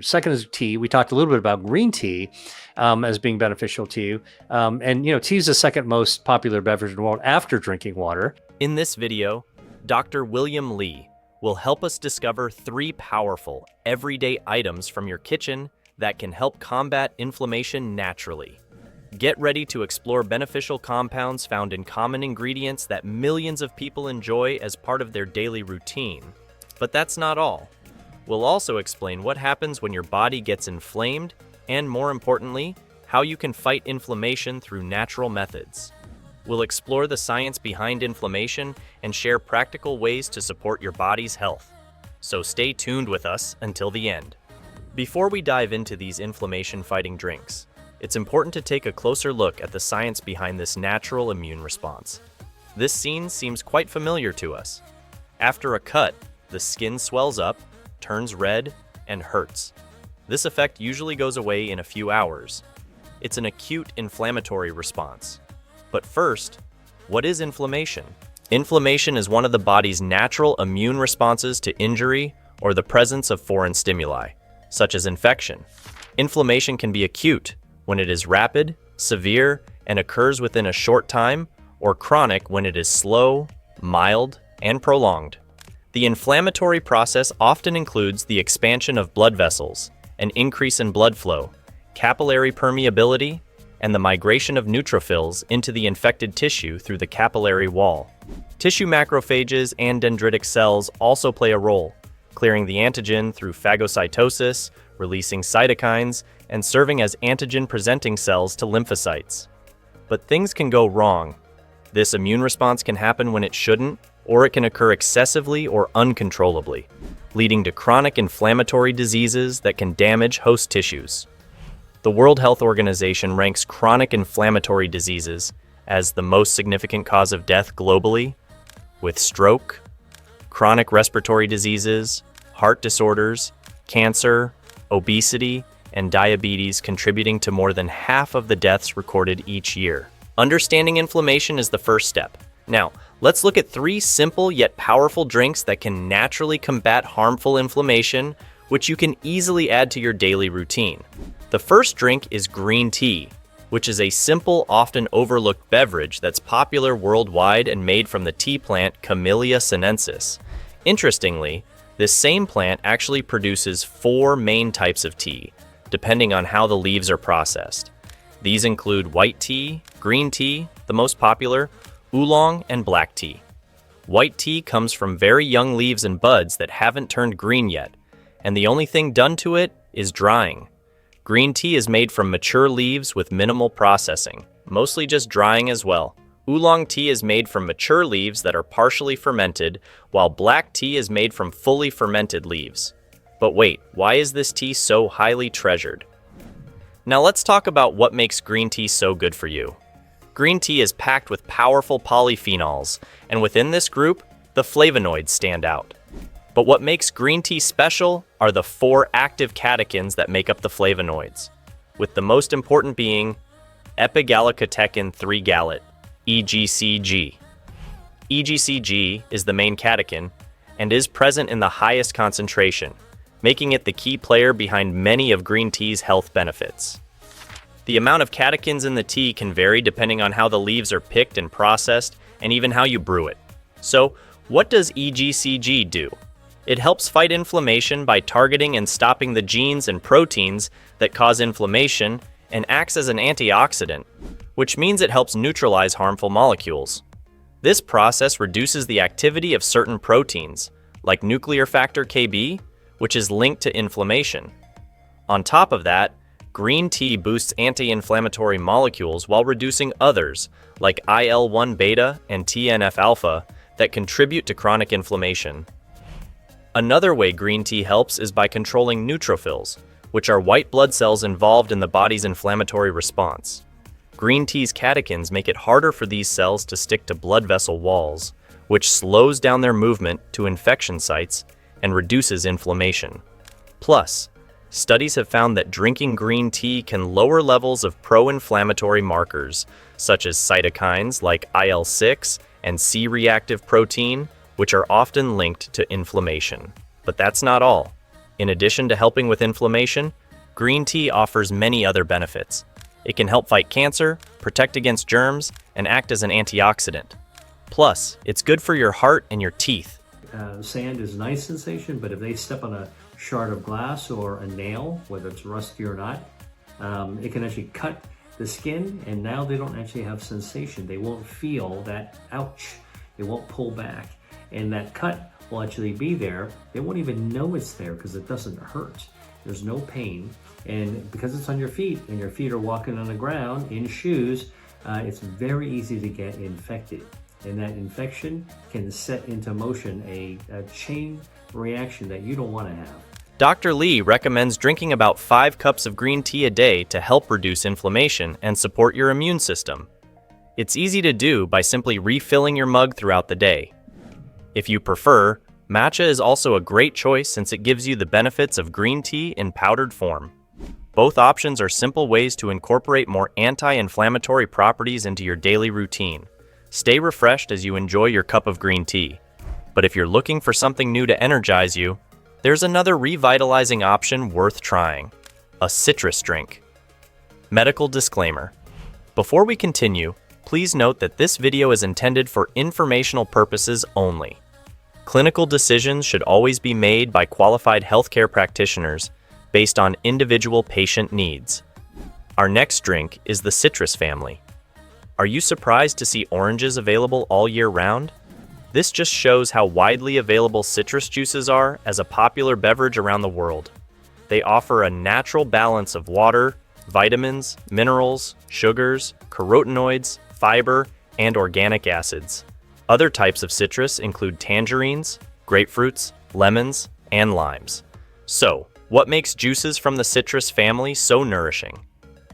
Second is tea. We talked a little bit about green tea as being beneficial to you. Tea is the second most popular beverage in the world after drinking water. In this video, Dr. William Lee will help us discover 3 powerful, everyday items from your kitchen that can help combat inflammation naturally. Get ready to explore beneficial compounds found in common ingredients that millions of people enjoy as part of their daily routine. But that's not all. We'll also explain what happens when your body gets inflamed, and more importantly, how you can fight inflammation through natural methods. We'll explore the science behind inflammation and share practical ways to support your body's health. So stay tuned with us until the end. Before we dive into these inflammation-fighting drinks, it's important to take a closer look at the science behind this natural immune response. This scene seems quite familiar to us. After a cut, the skin swells up, turns red, and hurts. This effect usually goes away in a few hours. It's an acute inflammatory response. But first, what is inflammation? Inflammation is one of the body's natural immune responses to injury or the presence of foreign stimuli, such as infection. Inflammation can be acute when it is rapid, severe, and occurs within a short time, or chronic when it is slow, mild, and prolonged. The inflammatory process often includes the expansion of blood vessels, an increase in blood flow, capillary permeability, and the migration of neutrophils into the infected tissue through the capillary wall. Tissue macrophages and dendritic cells also play a role, clearing the antigen through phagocytosis, releasing cytokines, and serving as antigen-presenting cells to lymphocytes. But things can go wrong. This immune response can happen when it shouldn't, or it can occur excessively or uncontrollably, leading to chronic inflammatory diseases that can damage host tissues. The World Health Organization ranks chronic inflammatory diseases as the most significant cause of death globally, with stroke, chronic respiratory diseases, heart disorders, cancer, obesity, and diabetes contributing to more than half of the deaths recorded each year. Understanding inflammation is the first step. Now, let's look at 3 simple yet powerful drinks that can naturally combat harmful inflammation, which you can easily add to your daily routine. The first drink is green tea, which is a simple, often overlooked beverage that's popular worldwide and made from the tea plant Camellia sinensis. Interestingly, this same plant actually produces 4 main types of tea, depending on how the leaves are processed. These include white tea, green tea, the most popular, oolong, and black tea. White tea comes from very young leaves and buds that haven't turned green yet, and the only thing done to it is drying. Green tea is made from mature leaves with minimal processing, mostly just drying as well. Oolong tea is made from mature leaves that are partially fermented, while black tea is made from fully fermented leaves. But wait, why is this tea so highly treasured? Now let's talk about what makes green tea so good for you. Green tea is packed with powerful polyphenols, and within this group, the flavonoids stand out. But what makes green tea special are the 4 active catechins that make up the flavonoids, with the most important being epigallocatechin 3-gallate, EGCG. EGCG is the main catechin and is present in the highest concentration, making it the key player behind many of green tea's health benefits. The amount of catechins in the tea can vary depending on how the leaves are picked and processed, and even how you brew it. So, what does EGCG do? It helps fight inflammation by targeting and stopping the genes and proteins that cause inflammation and acts as an antioxidant, which means it helps neutralize harmful molecules. This process reduces the activity of certain proteins, like nuclear factor Kb, which is linked to inflammation. On top of that, green tea boosts anti-inflammatory molecules while reducing others, like IL-1 beta and TNF-alpha, that contribute to chronic inflammation. Another way green tea helps is by controlling neutrophils, which are white blood cells involved in the body's inflammatory response. Green tea's catechins make it harder for these cells to stick to blood vessel walls, which slows down their movement to infection sites and reduces inflammation. Plus, studies have found that drinking green tea can lower levels of pro-inflammatory markers, such as cytokines like IL-6 and C-reactive protein, which are often linked to inflammation. But that's not all. In addition to helping with inflammation, green tea offers many other benefits. It can help fight cancer, protect against germs, and act as an antioxidant. Plus, it's good for your heart and your teeth. Sand is a nice sensation, but if they step on a shard of glass or a nail, whether it's rusty or not, it can actually cut the skin, and now they don't actually have sensation. They won't feel that ouch. It won't pull back, and that cut will actually be there. They won't even know it's there because it doesn't hurt. There's no pain, and because it's on your feet and your feet are walking on the ground in shoes, it's very easy to get infected, and that infection can set into motion a chain reaction that you don't want to have. Dr. Lee recommends drinking about 5 cups of green tea a day to help reduce inflammation and support your immune system. It's easy to do by simply refilling your mug throughout the day. If you prefer, matcha is also a great choice since it gives you the benefits of green tea in powdered form. Both options are simple ways to incorporate more anti-inflammatory properties into your daily routine. Stay refreshed as you enjoy your cup of green tea. But if you're looking for something new to energize you, there's another revitalizing option worth trying: a citrus drink. Medical disclaimer. Before we continue, please note that this video is intended for informational purposes only. Clinical decisions should always be made by qualified healthcare practitioners based on individual patient needs. Our next drink is the citrus family. Are you surprised to see oranges available all year round? This just shows how widely available citrus juices are as a popular beverage around the world. They offer a natural balance of water, vitamins, minerals, sugars, carotenoids, fiber, and organic acids. Other types of citrus include tangerines, grapefruits, lemons, and limes. So, what makes juices from the citrus family so nourishing?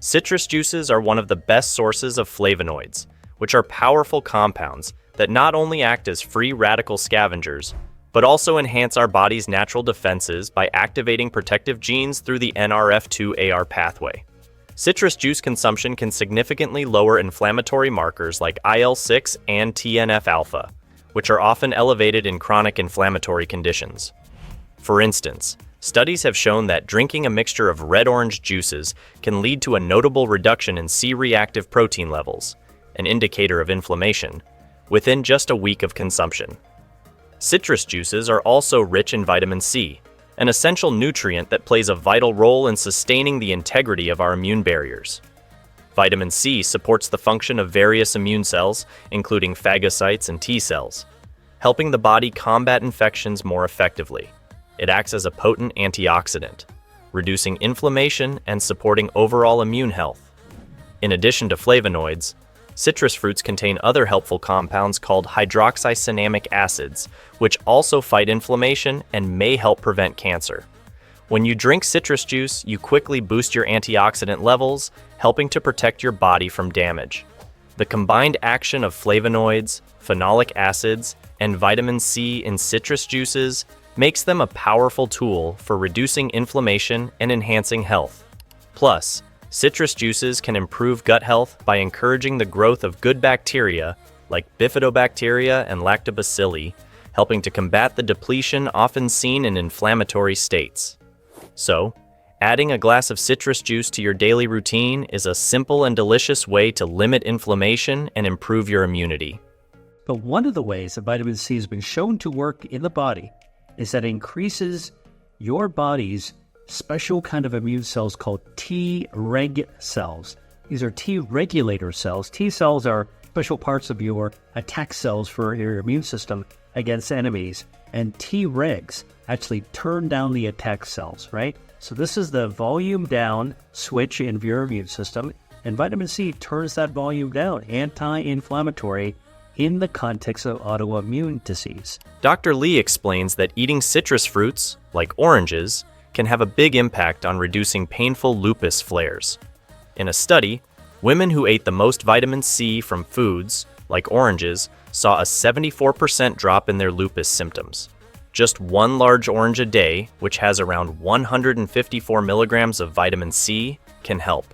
Citrus juices are one of the best sources of flavonoids, which are powerful compounds that not only act as free radical scavengers, but also enhance our body's natural defenses by activating protective genes through the NRF2-AR pathway. Citrus juice consumption can significantly lower inflammatory markers like IL-6 and TNF-alpha, which are often elevated in chronic inflammatory conditions. For instance, studies have shown that drinking a mixture of red-orange juices can lead to a notable reduction in C-reactive protein levels, an indicator of inflammation, within just a week of consumption. Citrus juices are also rich in vitamin C, an essential nutrient that plays a vital role in sustaining the integrity of our immune barriers. Vitamin C supports the function of various immune cells, including phagocytes and T cells, helping the body combat infections more effectively. It acts as a potent antioxidant, reducing inflammation and supporting overall immune health. In addition to flavonoids, citrus fruits contain other helpful compounds called hydroxycinnamic acids, which also fight inflammation and may help prevent cancer. When you drink citrus juice, you quickly boost your antioxidant levels, helping to protect your body from damage. The combined action of flavonoids, phenolic acids, and vitamin C in citrus juices makes them a powerful tool for reducing inflammation and enhancing health. Plus, citrus juices can improve gut health by encouraging the growth of good bacteria like bifidobacteria and lactobacilli, helping to combat the depletion often seen in inflammatory states. So, adding a glass of citrus juice to your daily routine is a simple and delicious way to limit inflammation and improve your immunity. But one of the ways that vitamin C has been shown to work in the body is that it increases your body's special kind of immune cells called T-reg cells. These are T regulator cells. T cells are special parts of your attack cells for your immune system against enemies. And T-regs actually turn down the attack cells, right? So this is the volume down switch in your immune system. And vitamin C turns that volume down, anti-inflammatory, in the context of autoimmune disease. Dr. Lee explains that eating citrus fruits, like oranges, can have a big impact on reducing painful lupus flares. In a study, women who ate the most vitamin C from foods, like oranges, saw a 74% drop in their lupus symptoms. Just one large orange a day, which has around 154 milligrams of vitamin C, can help.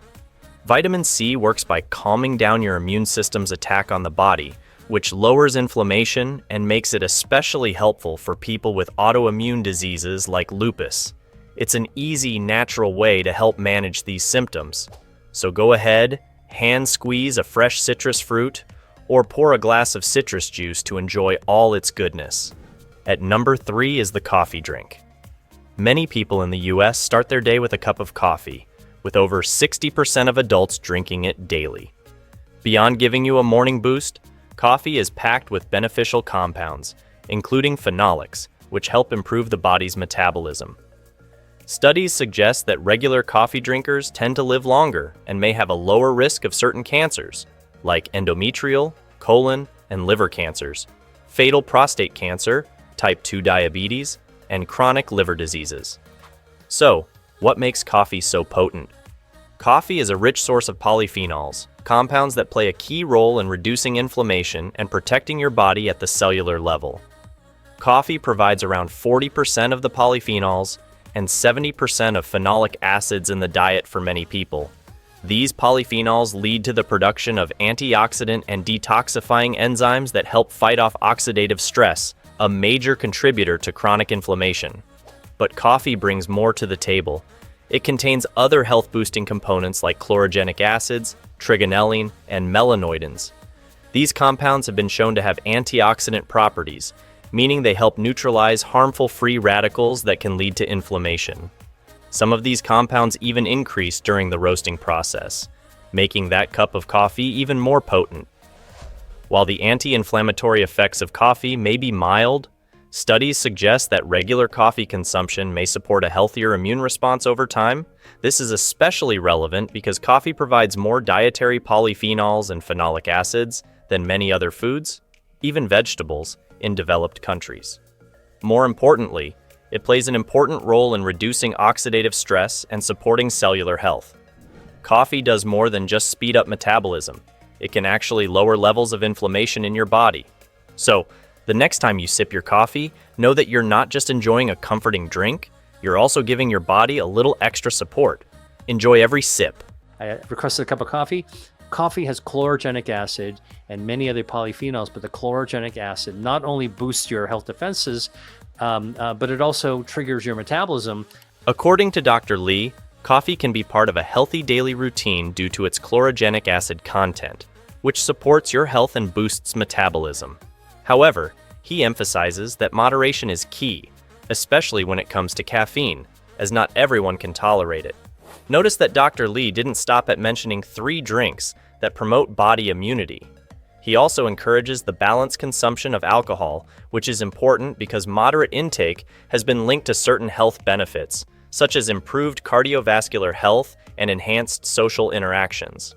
Vitamin C works by calming down your immune system's attack on the body, which lowers inflammation and makes it especially helpful for people with autoimmune diseases like lupus. It's an easy, natural way to help manage these symptoms. So go ahead, hand squeeze a fresh citrus fruit, or pour a glass of citrus juice to enjoy all its goodness. At number 3 is the coffee drink. Many people in the US start their day with a cup of coffee, with over 60% of adults drinking it daily. Beyond giving you a morning boost, coffee is packed with beneficial compounds, including phenolics, which help improve the body's metabolism. Studies suggest that regular coffee drinkers tend to live longer and may have a lower risk of certain cancers, like endometrial, colon, and liver cancers, fatal prostate cancer, type 2 diabetes, and chronic liver diseases. So, what makes coffee so potent? Coffee is a rich source of polyphenols, compounds that play a key role in reducing inflammation and protecting your body at the cellular level. Coffee provides around 40% of the polyphenols and 70% of phenolic acids in the diet for many people. These polyphenols lead to the production of antioxidant and detoxifying enzymes that help fight off oxidative stress, a major contributor to chronic inflammation. But coffee brings more to the table. It contains other health-boosting components like chlorogenic acids, trigonelline, and melanoidins. These compounds have been shown to have antioxidant properties, meaning they help neutralize harmful free radicals that can lead to inflammation. Some of these compounds even increase during the roasting process, making that cup of coffee even more potent. While the anti-inflammatory effects of coffee may be mild, studies suggest that regular coffee consumption may support a healthier immune response over time. This is especially relevant because coffee provides more dietary polyphenols and phenolic acids than many other foods, even vegetables, in developed countries. More importantly, it plays an important role in reducing oxidative stress and supporting cellular health. Coffee does more than just speed up metabolism. It can actually lower levels of inflammation in your body. So, the next time you sip your coffee, know that you're not just enjoying a comforting drink, you're also giving your body a little extra support. Enjoy every sip. I requested a cup of coffee. Coffee has chlorogenic acid and many other polyphenols, but the chlorogenic acid not only boosts your health defenses, but it also triggers your metabolism. According to Dr. Lee, coffee can be part of a healthy daily routine due to its chlorogenic acid content, which supports your health and boosts metabolism. However, he emphasizes that moderation is key, especially when it comes to caffeine, as not everyone can tolerate it. Notice that Dr. Lee didn't stop at mentioning 3 drinks that promote body immunity. He also encourages the balanced consumption of alcohol, which is important because moderate intake has been linked to certain health benefits, such as improved cardiovascular health and enhanced social interactions.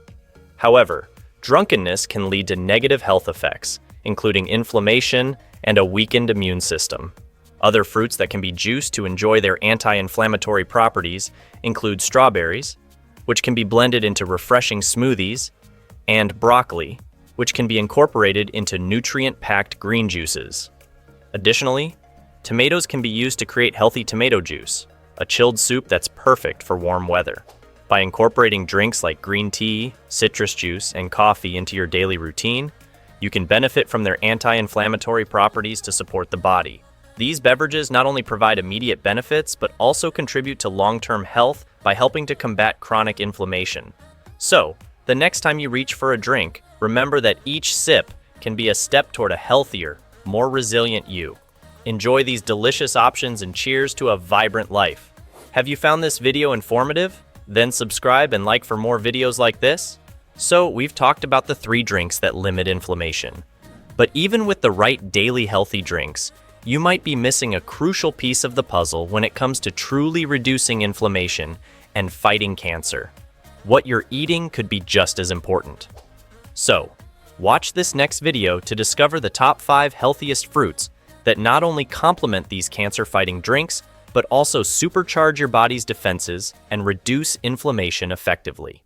However, drunkenness can lead to negative health effects, including inflammation and a weakened immune system. Other fruits that can be juiced to enjoy their anti-inflammatory properties include strawberries, which can be blended into refreshing smoothies, and broccoli, which can be incorporated into nutrient-packed green juices. Additionally, tomatoes can be used to create healthy tomato juice, a chilled soup that's perfect for warm weather. By incorporating drinks like green tea, citrus juice, and coffee into your daily routine, you can benefit from their anti-inflammatory properties to support the body. These beverages not only provide immediate benefits, but also contribute to long-term health by helping to combat chronic inflammation. So, the next time you reach for a drink, remember that each sip can be a step toward a healthier, more resilient you. Enjoy these delicious options and cheers to a vibrant life. Have you found this video informative? Then subscribe and like for more videos like this. So, we've talked about the 3 drinks that limit inflammation. But even with the right daily healthy drinks, you might be missing a crucial piece of the puzzle when it comes to truly reducing inflammation and fighting cancer. What you're eating could be just as important. So, watch this next video to discover the top 5 healthiest fruits that not only complement these cancer-fighting drinks, but also supercharge your body's defenses and reduce inflammation effectively.